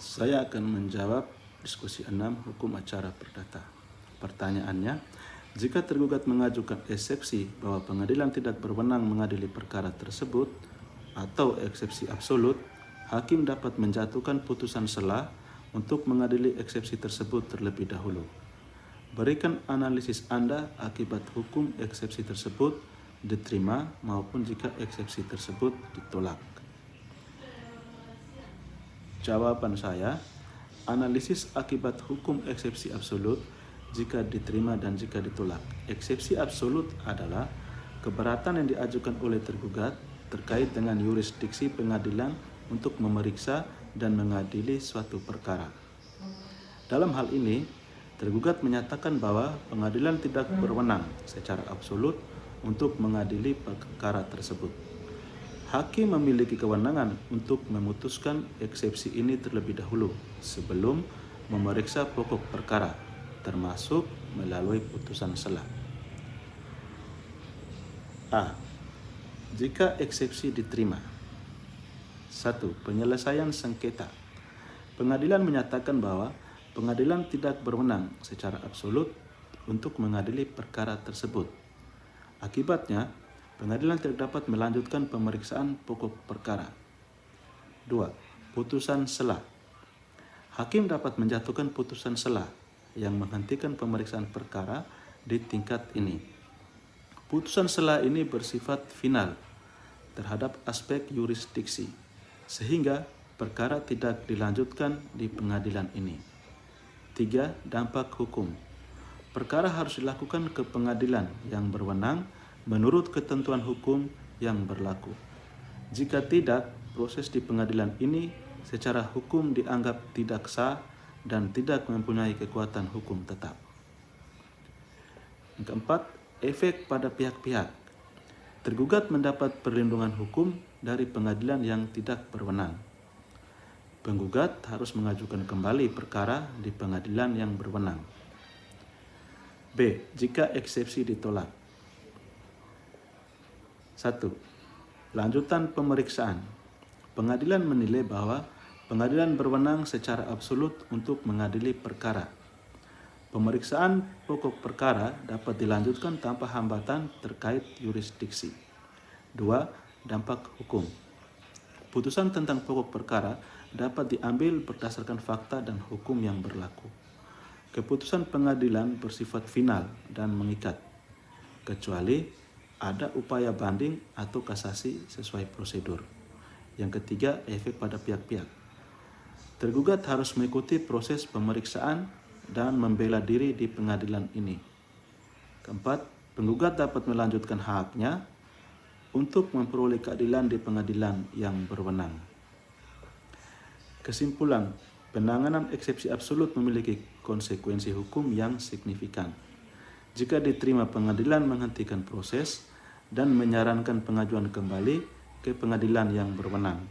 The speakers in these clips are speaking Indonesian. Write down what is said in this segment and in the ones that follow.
Saya akan menjawab diskusi 6 hukum acara perdata. Pertanyaannya, jika tergugat mengajukan eksepsi bahwa pengadilan tidak berwenang mengadili perkara tersebut atau eksepsi absolut, hakim dapat menjatuhkan putusan sela untuk mengadili eksepsi tersebut terlebih dahulu. Berikan analisis Anda akibat hukum eksepsi tersebut diterima maupun jika eksepsi tersebut ditolak. Jawaban saya, analisis akibat hukum eksepsi absolut jika diterima dan jika ditolak. Eksepsi absolut adalah keberatan yang diajukan oleh tergugat terkait dengan yurisdiksi pengadilan untuk memeriksa dan mengadili suatu perkara. Dalam hal ini, tergugat menyatakan bahwa pengadilan tidak berwenang secara absolut untuk mengadili perkara tersebut. Hakim memiliki kewenangan untuk memutuskan eksepsi ini terlebih dahulu sebelum memeriksa pokok perkara, termasuk melalui putusan sela. A. Jika eksepsi diterima. 1. Penyelesaian sengketa. Pengadilan menyatakan bahwa pengadilan tidak berwenang secara absolut untuk mengadili perkara tersebut. Akibatnya, pengadilan tidak dapat melanjutkan pemeriksaan pokok perkara. 2. Putusan sela. Hakim dapat menjatuhkan putusan sela yang menghentikan pemeriksaan perkara di tingkat ini. Putusan sela ini bersifat final terhadap aspek yurisdiksi, sehingga perkara tidak dilanjutkan di pengadilan ini. 3. Dampak hukum. Perkara harus dilakukan ke pengadilan yang berwenang menurut ketentuan hukum yang berlaku. Jika tidak, proses di pengadilan ini secara hukum dianggap tidak sah dan tidak mempunyai kekuatan hukum tetap. Yang keempat, efek pada pihak-pihak. Tergugat mendapat perlindungan hukum dari pengadilan yang tidak berwenang. Penggugat harus mengajukan kembali perkara di pengadilan yang berwenang. B. Jika eksepsi ditolak. 1. Lanjutan pemeriksaan. Pengadilan menilai bahwa pengadilan berwenang secara absolut untuk mengadili perkara. Pemeriksaan pokok perkara dapat dilanjutkan tanpa hambatan terkait yurisdiksi. 2. Dampak hukum. Putusan tentang pokok perkara dapat diambil berdasarkan fakta dan hukum yang berlaku. Keputusan pengadilan bersifat final dan mengikat, kecuali ada upaya banding atau kasasi sesuai prosedur. Yang ketiga, efek pada pihak-pihak. Tergugat harus mengikuti proses pemeriksaan dan membela diri di pengadilan ini. Keempat, penggugat dapat melanjutkan haknya untuk memperoleh keadilan di pengadilan yang berwenang. Kesimpulan, penanganan eksepsi absolut memiliki konsekuensi hukum yang signifikan. Jika diterima, pengadilan menghentikan proses dan menyarankan pengajuan kembali ke pengadilan yang berwenang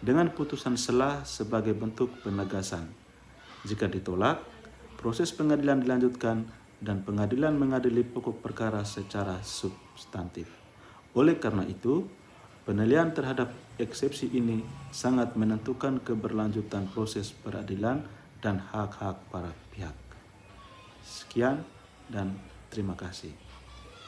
dengan putusan sela sebagai bentuk penegasan. Jika ditolak, proses pengadilan dilanjutkan dan pengadilan mengadili pokok perkara secara substantif. Oleh karena itu, penilaian terhadap eksepsi ini sangat menentukan keberlanjutan proses peradilan dan hak-hak para pihak. Sekian dan terima kasih.